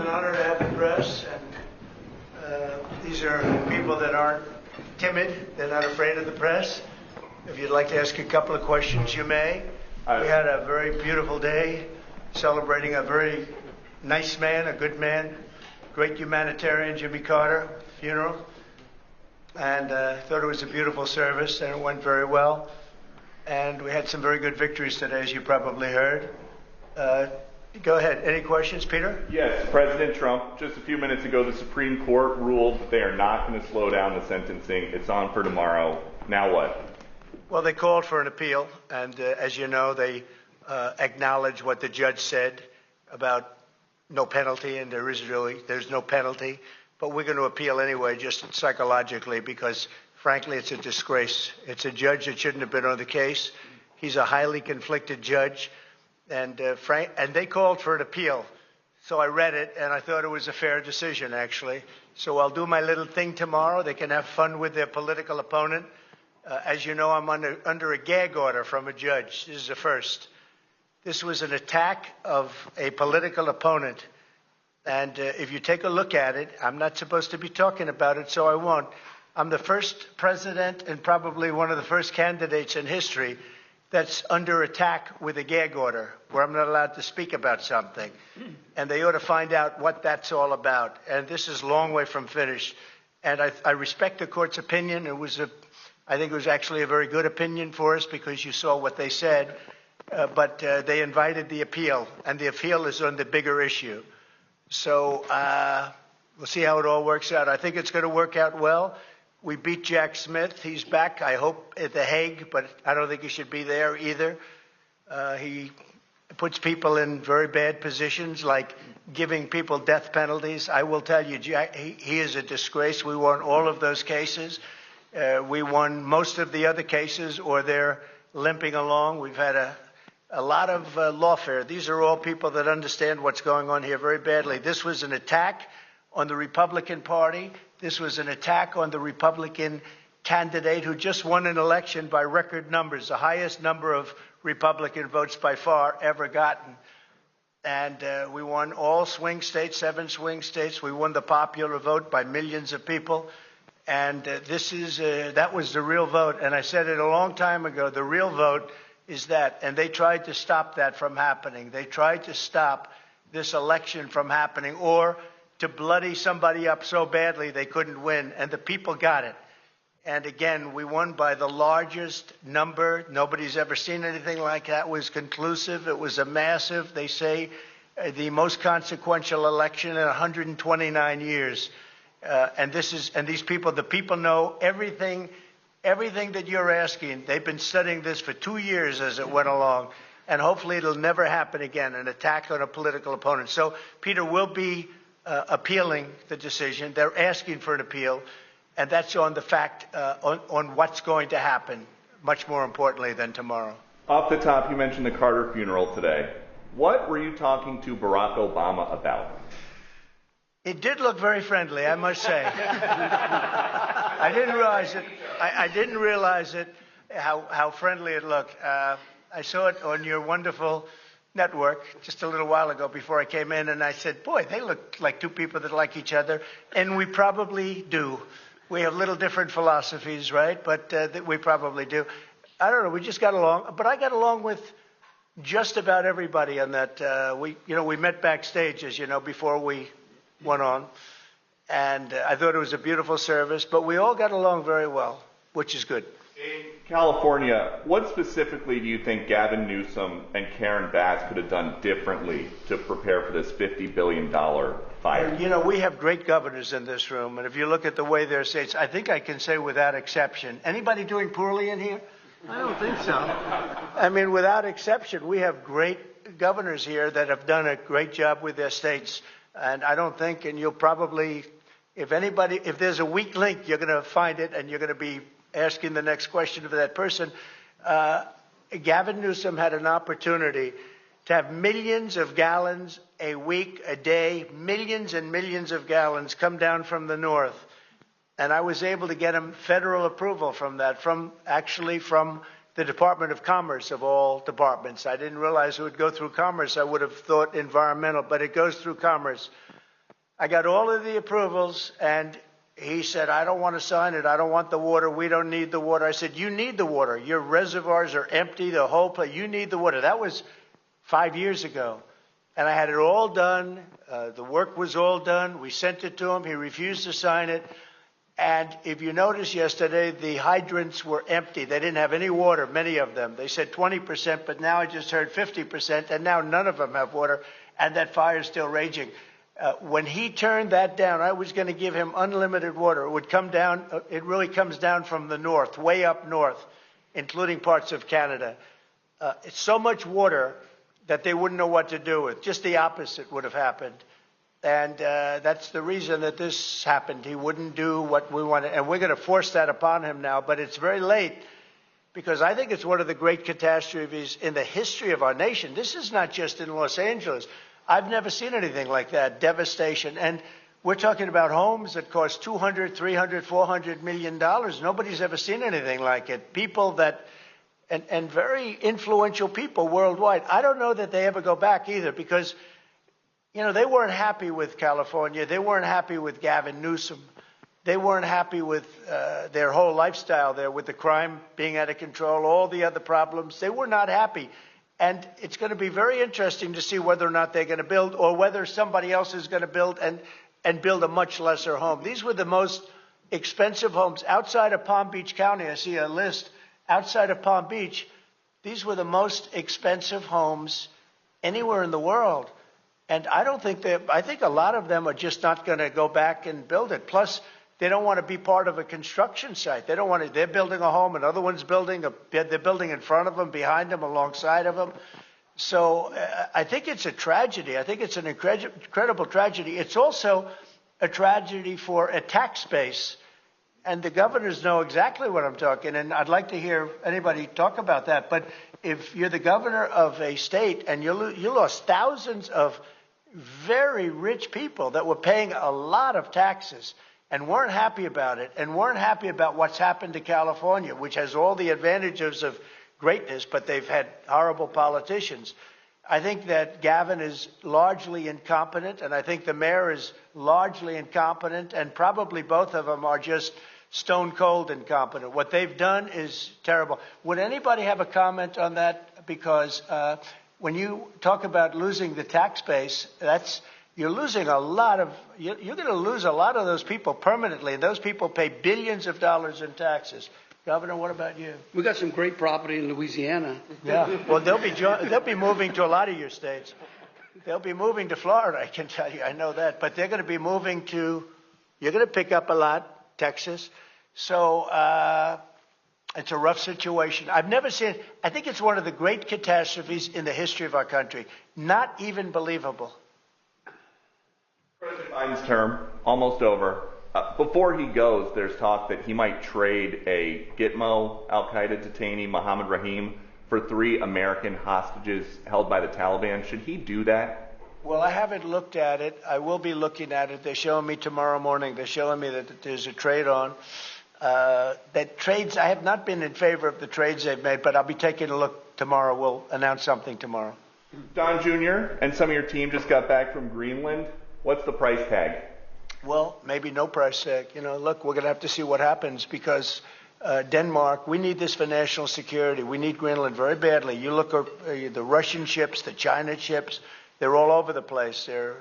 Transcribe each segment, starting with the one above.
an honor to have the press, and these are people that aren't timid. They're not afraid of the press. If you'd like to ask a couple of questions, you may. We had a very beautiful day celebrating a very nice man, a good man, great humanitarian, Jimmy Carter, funeral. And thought it was a beautiful service, and it went very well. And we had some very good victories today, as you probably heard. Go ahead. Any questions, Peter? Yes, President Trump, just a few minutes ago, the Supreme Court ruled that they are not going to slow down the sentencing. It's on for tomorrow. Now what? Well, they called for an appeal, and as you know, they acknowledged what the judge said about no penalty, and there's no penalty. But we're going to appeal anyway, just psychologically, because, frankly, it's a disgrace. It's a judge that shouldn't have been on the case. He's a highly conflicted judge. And they called for an appeal. So I read it, and I thought it was a fair decision, actually. So I'll do my little thing tomorrow. They can have fun with their political opponent. As you know, I'm under a gag order from a judge. This is a first. This was an attack of a political opponent. And if you take a look at it, I'm not supposed to be talking about it, so I won't. I'm the first president and probably one of the first candidates in history that's under attack with a gag order, where I'm not allowed to speak about something. And they ought to find out what that's all about. And this is a long way from finished. And I respect the court's opinion. I think it was actually a very good opinion for us, because you saw what they said. But they invited the appeal, and the appeal is on the bigger issue. So we'll see how it all works out. I think it's going to work out well. We beat Jack Smith. He's back, I hope, at The Hague, but I don't think he should be there either. He puts people in very bad positions, like giving people death penalties. I will tell you, Jack, he is a disgrace. We won all of those cases. We won most of the other cases, or they're limping along. We've had a lot of lawfare. These are all people that understand what's going on here very badly. This was an attack on the Republican Party. This was an attack on the Republican candidate who just won an election by record numbers, the highest number of Republican votes by far ever gotten. And we won all swing states, 7 swing states. We won the popular vote by millions of people. And that was the real vote. And I said it a long time ago, the real vote is that. And they tried to stop that from happening. They tried to stop this election from happening, or to bloody somebody up so badly they couldn't win, and the people got it. And again, we won by the largest number. Nobody's ever seen anything like that. It was conclusive. It was a massive, they say, the most consequential election in 129 years. And these people, the people know everything that you're asking. They've been studying this for 2 years as it went along. And hopefully it'll never happen again, an attack on a political opponent. So Peter will be appealing the decision. They're asking for an appeal, and that's on the fact, on what's going to happen, much more importantly than tomorrow. Off the top, you mentioned the Carter funeral today. What were you talking to Barack Obama about? It did look very friendly, I must say. I didn't realize it. I didn't realize it, how friendly it looked. I saw it on your wonderful network just a little while ago before I came in, and I said, boy, they look like two people that like each other, and we probably do. We have little different philosophies, right? But we probably do. I don't know, we just got along, but I got along with just about everybody on that. We met backstage, as you know, before we went on, and I thought it was a beautiful service, but we all got along very well, which is good. In California, what specifically do you think Gavin Newsom and Karen Bass could have done differently to prepare for this $50 billion fire? You know, we have great governors in this room, and if you look at the way they're states, I think I can say without exception. Anybody doing poorly in here? I don't think so. I mean, without exception, we have great governors here that have done a great job with their states. And I don't think, and you'll probably, if there's a weak link, you're going to find it, and you're going to be asking the next question of that person. Gavin Newsom had an opportunity to have millions of gallons a week, a day, millions and millions of gallons come down from the north. And I was able to get him federal approval from that, from the Department of Commerce of all departments. I didn't realize it would go through Commerce. I would have thought environmental, but it goes through Commerce. I got all of the approvals, and he said, I don't want to sign it. I don't want the water. We don't need the water. I said, you need the water. Your reservoirs are empty, the whole place. You need the water. That was 5 years ago. And I had it all done. The work was all done. We sent it to him. He refused to sign it. And if you noticed yesterday, the hydrants were empty. They didn't have any water, many of them. They said 20%, but now I just heard 50%, and now none of them have water, and that fire is still raging. When he turned that down, I was going to give him unlimited water. It would come down. It really comes down from the north, way up north, including parts of Canada. It's so much water that they wouldn't know what to do with. Just the opposite would have happened. And that's the reason that this happened. He wouldn't do what we wanted. And we're going to force that upon him now. But it's very late, because I think it's one of the great catastrophes in the history of our nation. This is not just in Los Angeles. I've never seen anything like that, devastation. And we're talking about homes that cost $200, $300, $400 million. Nobody's ever seen anything like it. People that, and very influential people worldwide. I don't know that they ever go back either, because, you know, they weren't happy with California. They weren't happy with Gavin Newsom. They weren't happy with their whole lifestyle there, with the crime being out of control, all the other problems. They were not happy. And it's going to be very interesting to see whether or not they're going to build, or whether somebody else is going to build and build a much lesser home. These were the most expensive homes outside of Palm Beach County. I see a list outside of Palm Beach. These were the most expensive homes anywhere in the world. And I think a lot of them are just not going to go back and build it. Plus, they don't want to be part of a construction site. They don't want to. They're building a home, another one's building. They're building in front of them, behind them, alongside of them. So I think it's a tragedy. I think it's an incredible tragedy. It's also a tragedy for a tax base. And the governors know exactly what I'm talking. And I'd like to hear anybody talk about that. But if you're the governor of a state and you lost thousands of very rich people that were paying a lot of taxes and weren't happy about it, and weren't happy about what's happened to California, which has all the advantages of greatness, but they've had horrible politicians. I think that Gavin is largely incompetent, and I think the mayor is largely incompetent, and probably both of them are just stone cold incompetent. What they've done is terrible. Would anybody have a comment on that? Because when you talk about losing the tax base, you're losing a lot of, you're going to lose a lot of those people permanently, and those people pay billions of dollars in taxes. Governor, what about you? We got some great property in Louisiana. Yeah, well, they'll be moving to a lot of your states. They'll be moving to Florida, I can tell you. I know that. But they're going to be moving to, you're going to pick up a lot, Texas. So it's a rough situation. I've never seen, I think it's one of the great catastrophes in the history of our country. Not even believable. President Biden's term, almost over. Before he goes, there's talk that he might trade a Gitmo al-Qaeda detainee, Mohammed Rahim, for 3 American hostages held by the Taliban. Should he do that? Well, I haven't looked at it. I will be looking at it. They're showing me tomorrow morning. They're showing me that there's a trade on. That trades, I have not been in favor of the trades they've made, but I'll be taking a look tomorrow. We'll announce something tomorrow. Don Jr. and some of your team just got back from Greenland. What's the price tag? Well, maybe no price tag. You know, look, we're going to have to see what happens, because Denmark, we need this for national security. We need Greenland very badly. You look at the Russian ships, the China ships, they're all over the place. They're,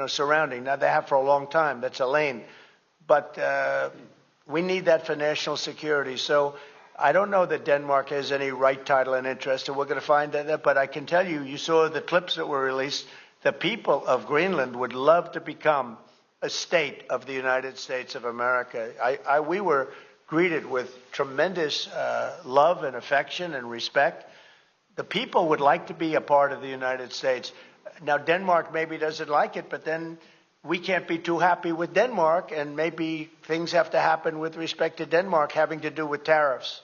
surrounding. Now, they have for a long time. That's a lane. But we need that for national security. So I don't know that Denmark has any right, title, and interest, and we're going to find that. But I can tell you, you saw the clips that were released. The people of Greenland would love to become a state of the United States of America. We were greeted with tremendous love and affection and respect. The people would like to be a part of the United States. Now, Denmark maybe doesn't like it, but then we can't be too happy with Denmark, and maybe things have to happen with respect to Denmark having to do with tariffs,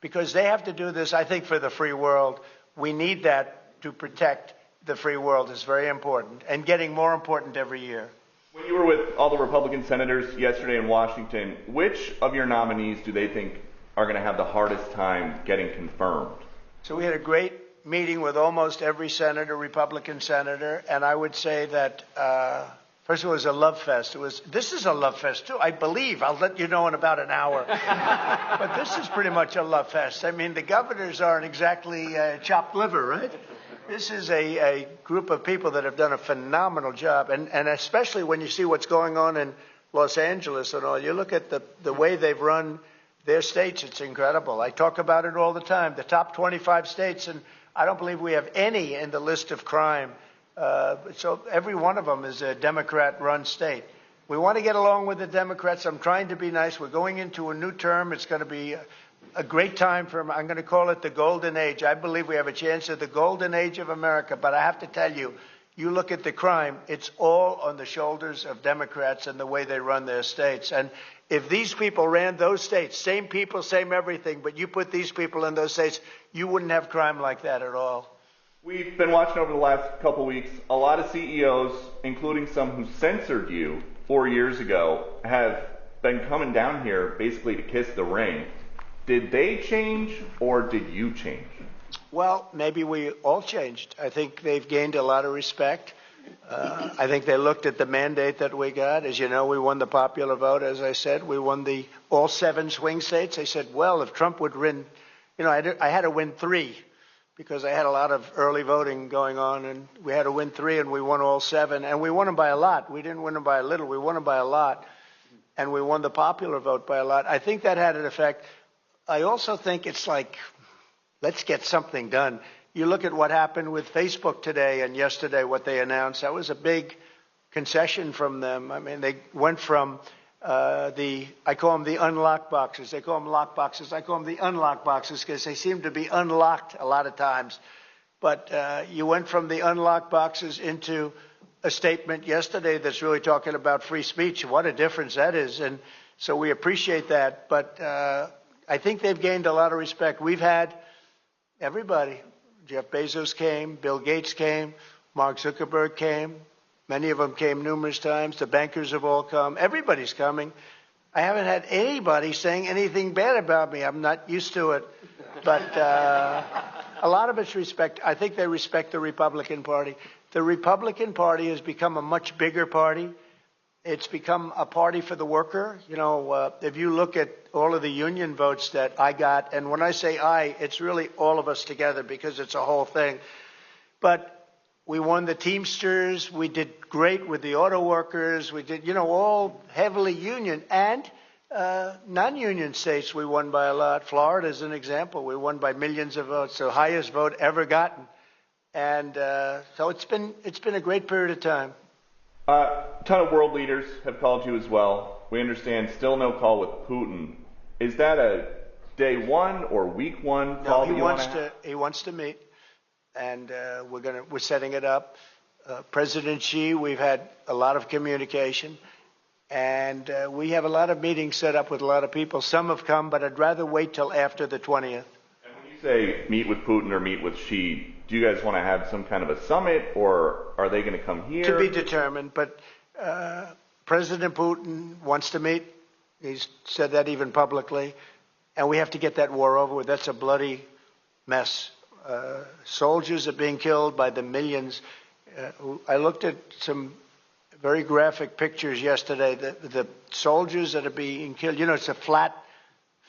because they have to do this, I think, for the free world. We need that to protect the free world. Is very important, and getting more important every year. When you were with all the Republican senators yesterday in Washington, which of your nominees do they think are going to have the hardest time getting confirmed? So we had a great meeting with almost every senator, Republican senator, and I would say that First of all, it was a love fest. This is a love fest too, I believe. I'll let you know in about an hour. But this is pretty much a love fest. I mean, the governors aren't exactly chopped liver, right? This is a group of people that have done a phenomenal job. And especially when you see what's going on in Los Angeles and all, you look at the way they've run their states, it's incredible. I talk about it all the time. The top 25 states, and I don't believe we have any in the list of crime. So every one of them is a Democrat-run state. We want to get along with the Democrats. I'm trying to be nice. We're going into a new term. It's going to be a great time for them. I'm going to call it the golden age. I believe we have a chance at the golden age of America. But I have to tell you, you look at the crime, it's all on the shoulders of Democrats and the way they run their states. And if these people ran those states, same people, same everything, but you put these people in those states, you wouldn't have crime like that at all. We've been watching over the last couple weeks, a lot of CEOs, including some who censored you 4 years ago, have been coming down here basically to kiss the ring. Did they change or did you change? Well, maybe we all changed. I think they've gained a lot of respect. I think they looked at the mandate that we got. As you know, we won the popular vote, as I said. We won all 7 swing states. They said, well, if Trump would win, I had to win 3. Because I had a lot of early voting going on, and we had to win 3, and we won all 7. And we won them by a lot. We didn't win them by a little. We won them by a lot. And we won the popular vote by a lot. I think that had an effect. I also think it's like, let's get something done. You look at what happened with Facebook today and yesterday, what they announced. That was a big concession from them. I mean, they went from I call them the unlocked boxes. They call them lock boxes. I call them the unlocked boxes because they seem to be unlocked a lot of times. But you went from the unlocked boxes into a statement yesterday that's really talking about free speech. What a difference that is. And so we appreciate that. But I think they've gained a lot of respect. We've had everybody. Jeff Bezos came. Bill Gates came. Mark Zuckerberg came. Many of them came numerous times. The bankers have all come. Everybody's coming. I haven't had anybody saying anything bad about me. I'm not used to it. But a lot of it's respect. I think they respect the Republican Party. The Republican Party has become a much bigger party. It's become a party for the worker. If you look at all of the union votes that I got, and when I say I, it's really all of us together because it's a whole thing. But we won the Teamsters. We did great with the auto workers. We did, all heavily union. And non-union states we won by a lot. Florida is an example. We won by millions of votes, the highest vote ever gotten. And so it's been a great period of time. A ton of world leaders have called you as well. We understand still no call with Putin. Is that a day one or week one call? No, he wants to meet. And we're setting it up. President Xi, we've had a lot of communication, and we have a lot of meetings set up with a lot of people. Some have come, but I'd rather wait till after the 20th. And when you say meet with Putin or meet with Xi, do you guys want to have some kind of a summit, or are they going to come here? To be determined, but President Putin wants to meet. He's said that even publicly, and we have to get that war over with. That's a bloody mess. Soldiers are being killed by the millions. I looked at some very graphic pictures yesterday. The soldiers that are being killed, it's a flat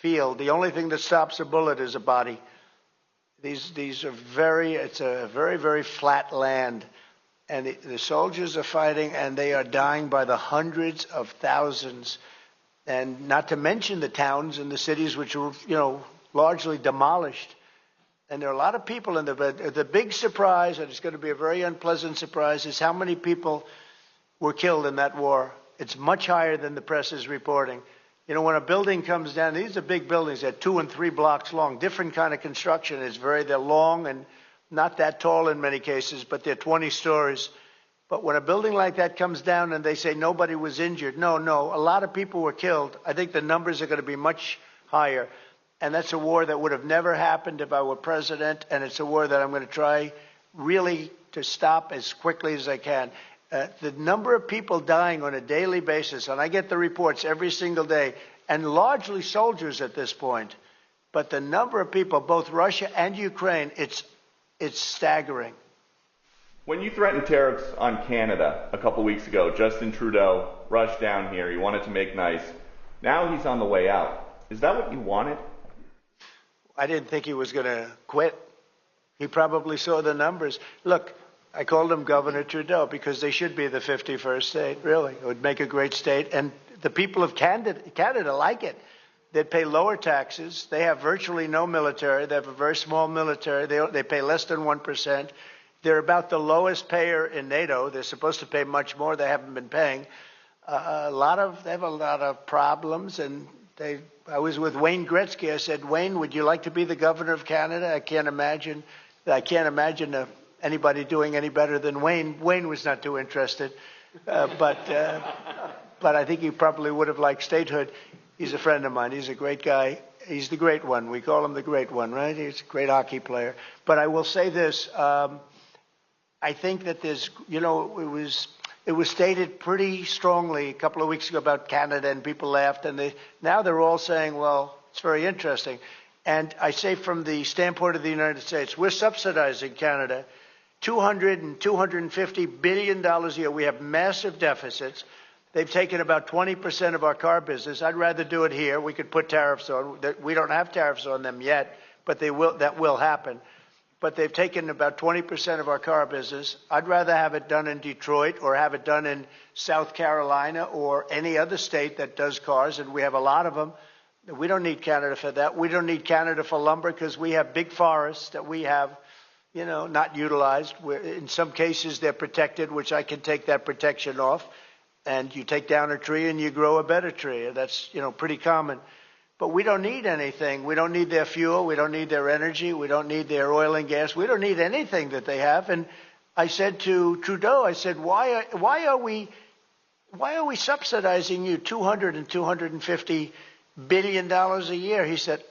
field. The only thing that stops a bullet is a body. It's a very, very flat land. And the soldiers are fighting, and they are dying by the hundreds of thousands. And not to mention the towns and the cities which were, largely demolished. And there are a lot of people in the big surprise, and it's going to be a very unpleasant surprise, is how many people were killed in that war. It's much higher than the press is reporting. When a building comes down, these are big buildings. They're 2 and 3 blocks long, different kind of construction. They're long and not that tall in many cases, but they're 20 stories. But when a building like that comes down and they say nobody was injured, no, a lot of people were killed. I think the numbers are going to be much higher. And that's a war that would have never happened if I were president, and it's a war that I'm going to try really to stop as quickly as I can. The number of people dying on a daily basis, and I get the reports every single day, and largely soldiers at this point, but the number of people, both Russia and Ukraine, it's staggering. When you threatened tariffs on Canada a couple weeks ago, Justin Trudeau rushed down here. He wanted to make nice. Now he's on the way out. Is that what you wanted? I didn't think he was going to quit. He probably saw the numbers. Look, I called him Governor Trudeau because they should be the 51st state, really. It would make a great state. And the people of Canada like it. They'd pay lower taxes. They have virtually no military. They have a very small military. They pay less than 1%. They're about the lowest payer in NATO. They're supposed to pay much more. They haven't been paying. They have a lot of problems. And I was with Wayne Gretzky. I said, Wayne, would you like to be the governor of Canada? I can't imagine anybody doing any better than Wayne. Wayne was not too interested, but I think he probably would have liked statehood. He's a friend of mine. He's a great guy. He's the great one. We call him the great one, right? He's a great hockey player. But I will say this. I think that it was stated pretty strongly a couple of weeks ago about Canada, and people laughed. And now they're all saying, well, it's very interesting. And I say from the standpoint of the United States, we're subsidizing Canada $200 and $250 billion a year. We have massive deficits. They've taken about 20% of our car business. I'd rather do it here. We could put tariffs on. We don't have tariffs on them yet, but that will happen. But they've taken about 20% of our car business. I'd rather have it done in Detroit or have it done in South Carolina or any other state that does cars, and we have a lot of them. We don't need Canada for that. We don't need Canada for lumber because we have big forests that we have, not utilized. In some cases, they're protected, which I can take that protection off. And you take down a tree and you grow a better tree. That's, pretty common. But we don't need anything. We don't need their fuel. We don't need their energy. We don't need their oil and gas. We don't need anything that they have. And I said to Trudeau, I said, why are we subsidizing you $200 and $250 billion a year? He said,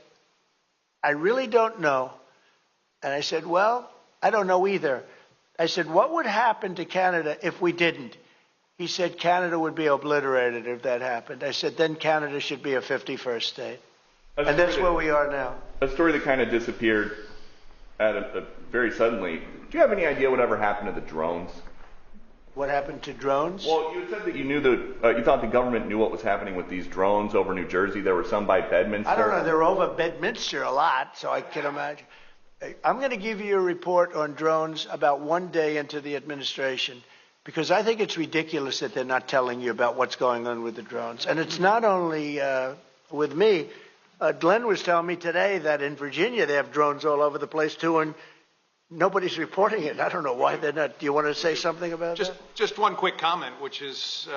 I really don't know. And I said, well, I don't know either. I said, what would happen to Canada if we didn't? He said, Canada would be obliterated if that happened. I said, then Canada should be a 51st state. And that's where we are now. A story that kind of disappeared very suddenly. Do you have any idea whatever happened to the drones? What happened to drones? Well, you said that you thought the government knew what was happening with these drones over New Jersey. There were some by Bedminster. I don't know. They're over Bedminster a lot, so I can imagine. I'm going to give you a report on drones about one day into the administration, because I think it's ridiculous that they're not telling you about what's going on with the drones. And it's not only with me. Glenn was telling me today that in Virginia they have drones all over the place too, and nobody's reporting it. I don't know why they're not. Do you want to say something about that? Just one quick comment, which is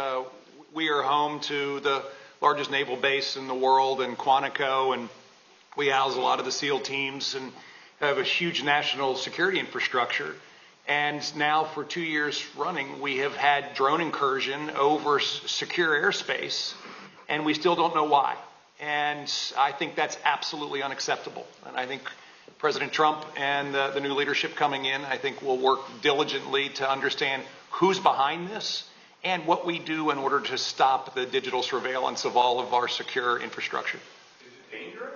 we are home to the largest naval base in the world in Quantico, and we house a lot of the SEAL teams and have a huge national security infrastructure. And now for 2 years running, we have had drone incursion over secure airspace, and we still don't know why. And I think that's absolutely unacceptable. And I think President Trump and the new leadership coming in, I think will work diligently to understand who's behind this and what we do in order to stop the digital surveillance of all of our secure infrastructure. Is it dangerous?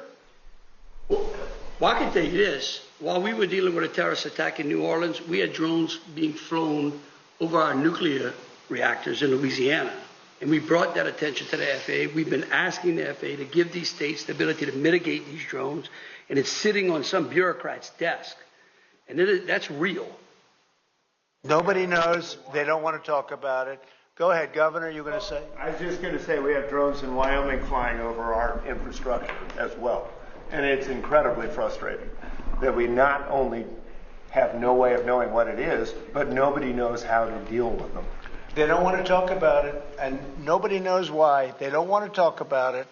Well, I can tell you this. While we were dealing with a terrorist attack in New Orleans, we had drones being flown over our nuclear reactors in Louisiana. And we brought that attention to the FAA. We've been asking the FAA to give these states the ability to mitigate these drones. And it's sitting on some bureaucrat's desk. And that's real. Nobody knows. They don't want to talk about it. Go ahead, Governor, you going to say? I was just going to say we have drones in Wyoming flying over our infrastructure as well. And it's incredibly frustrating that we not only have no way of knowing what it is, but nobody knows how to deal with them. They don't want to talk about it, and nobody knows why. They don't want to talk about it.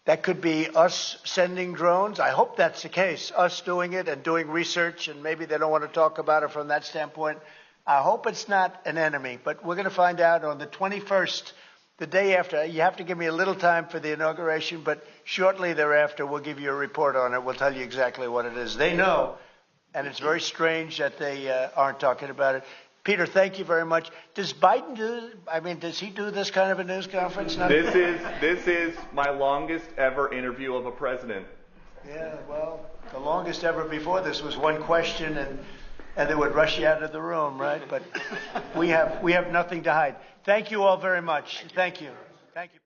That could be us sending drones. I hope that's the case, us doing it and doing research, and maybe they don't want to talk about it from that standpoint. I hope it's not an enemy, but we're going to find out on the 21st, the day after. You have to give me a little time for the inauguration, but shortly thereafter we'll give you a report on it. We'll tell you exactly what it is. They know, and it's very strange that they aren't talking about it. Peter, thank you very much. Does Biden does he do this kind of a news conference? This is my longest ever interview of a president. Yeah, well, the longest ever before this was one question, and and they would rush you out of the room, right? But we have nothing to hide. Thank you all very much. Thank you. Thank you.